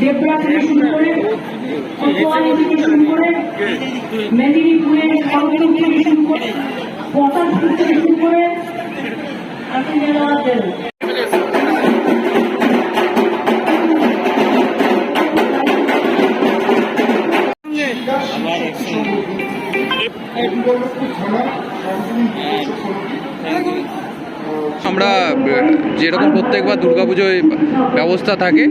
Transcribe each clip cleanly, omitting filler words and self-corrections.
দেবরা থেকে শুরু করে কোতোয়ালি থেকে শুরু করে মেদিনীপুরের খড়গপুর থেকে শুরু করে পটাশপুর থেকে শুরু করে আমরা যেরকম প্রত্যেকবার দুর্গাপুজোয় ব্যবস্থা থাকে,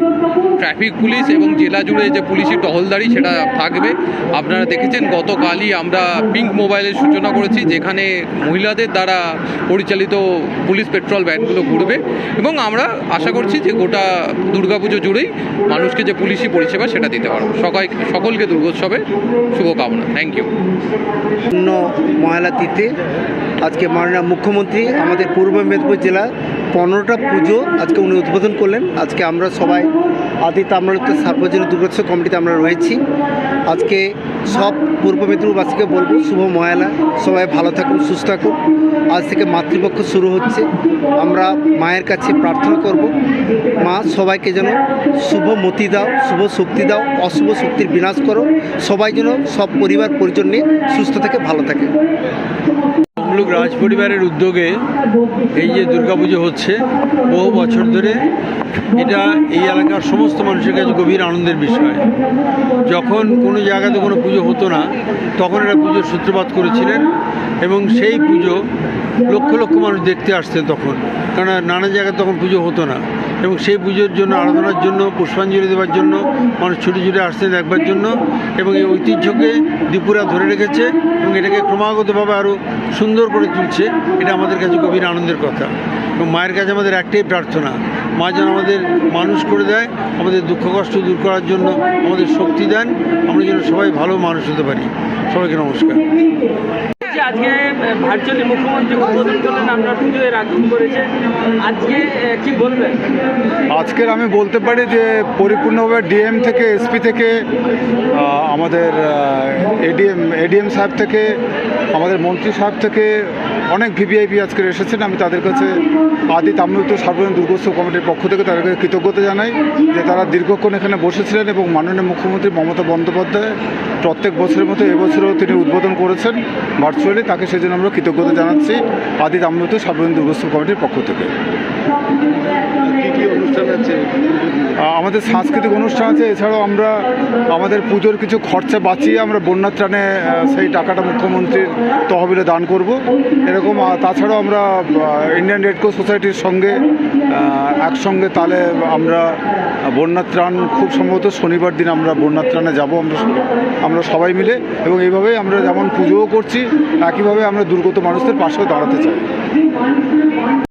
ট্রাফিক পুলিশ এবং জেলা জুড়ে যে পুলিশি টহলদারি সেটা থাকবে। আপনারা দেখেছেন গতকালই আমরা পিঙ্ক মোবাইলের সূচনা করেছি, যেখানে মহিলাদের দ্বারা পরিচালিত পুলিশ পেট্রোল ভ্যানগুলো ঘুরবে এবং আমরা আশা করছি যে গোটা দুর্গাপুজো জুড়েই মানুষকে যে পুলিশি পরিষেবা সেটা দিতে পারবো। সকলকে দুর্গোৎসবে শুভকামনা। Thank you. মহালয়া তিথি আজকে মাননীয় মুখ্যমন্ত্রী আমাদের পূর্ব মেদিনীপুর জেলার 15টা পুজো আজকে উনি উদ্বোধন করলেন। আজকে আমরা সবাই আদি তাম্রলিপ্ত সার্বজনীন দুর্গোৎসব কমিটিতে আমরা রয়েছি। আজকে সব পূর্ব মেদিনীপুরবাসীকে বলবো শুভ মহালয়া, সবাই ভালো থাকুন, সুস্থ থাকুন। আজ থেকে মাতৃপক্ষ শুরু হচ্ছে। আমরা মায়ের কাছে প্রার্থনা করব, মা সবাইকে যেন শুভ মতি দাও, শুভ শক্তি দাও, অশুভ শক্তির বিনাশ করো, সবাই যেন সব পরিবার পরিজন নিয়ে সুস্থ থাকে, ভালো থাকে। তমলুক রাজ পরিবারের উদ্যোগে এই যে দুর্গাপুজো হচ্ছে বহু বছর ধরে, এটা এই এলাকার সমস্ত মানুষের কাছে গভীর আনন্দের বিষয়। যখন কোনো জায়গাতে কোনো পুজো হতো না তখন এরা পুজোর সূত্রপাত করেছিলেন এবং সেই পুজো লক্ষ লক্ষ মানুষ দেখতে আসতেন তখন, কারণ নানা জায়গায় তখন পুজো হতো না এবং সেই পুজোর জন্য, আরাধনার জন্য, পুষ্পাঞ্জলি দেওয়ার জন্য মানুষ ছুটে ছুটে আসতেন দেখবার জন্য এবং এই ঐতিহ্যকে ত্রিপুরা ধরে রেখেছে এবং এটাকে ক্রমাগতভাবে আরও সুন্দর করে তুলছে। এটা আমাদের কাছে গভীর আনন্দের কথা এবং মায়ের কাছে আমাদের একটাই প্রার্থনা, মা যেন আমাদের মানুষ করে দেয়, আমাদের দুঃখ কষ্ট দূর করার জন্য আমাদের শক্তি দেন, আমরা যেন সবাই ভালো মানুষ হতে পারি। সবাইকে নমস্কার। আজকে ভার্চুয়ালি মুখ্যমন্ত্রী উদ্বোধন করলেন, আমরা পুজো এর আয়োজন করেছে, আজকে কি বলবেন? আজকের আমি বলতে পারি যে পরিপূর্ণভাবে ডিএম থেকে, এসপি থেকে, আমাদের এডিএম সাহেব থেকে, আমাদের মন্ত্রী সাহেব থেকে অনেক ভিভিআইপি আজকে এসেছেন। আমি তাদের কাছে আদি তাম্রলিপ্ত সার্বজনীন দুর্গোৎসব কমিটির পক্ষ থেকে তাদেরকে কৃতজ্ঞতা জানাই যে তারা দীর্ঘক্ষণ এখানে বসেছিলেন এবং মাননীয় মুখ্যমন্ত্রী মমতা বন্দ্যোপাধ্যায় প্রত্যেক বছরের মতো এবছরও তিনি উদ্বোধন করেছেন ভার্চুয়ালি। তাকে সেজন্য আমরা কৃতজ্ঞতা জানাচ্ছি আদি তাম্রলিপ্ত সার্বজনীন দুর্গোৎসব কমিটির পক্ষ থেকে। কী কী অনুষ্ঠান আছে? আমাদের সাংস্কৃতিক অনুষ্ঠান আছে, এছাড়াও আমরা আমাদের পুজোর কিছু খরচা বাঁচিয়ে আমরা বন্যার ত্রাণে সেই টাকাটা মুখ্যমন্ত্রীর তহবিলে দান করব। এরকম তাছাড়াও আমরা ইন্ডিয়ান রেড ক্রস সোসাইটির সঙ্গে একসঙ্গে তাহলে আমরা বন্যার ত্রাণ, খুব সম্ভবত শনিবার দিন আমরা বন্যার ত্রাণে যাবো আমরা সবাই মিলে এবং এইভাবেই আমরা যেমন পুজোও করছি একইভাবে আমরা দুর্গত মানুষদের পাশেও দাঁড়াতে চাই।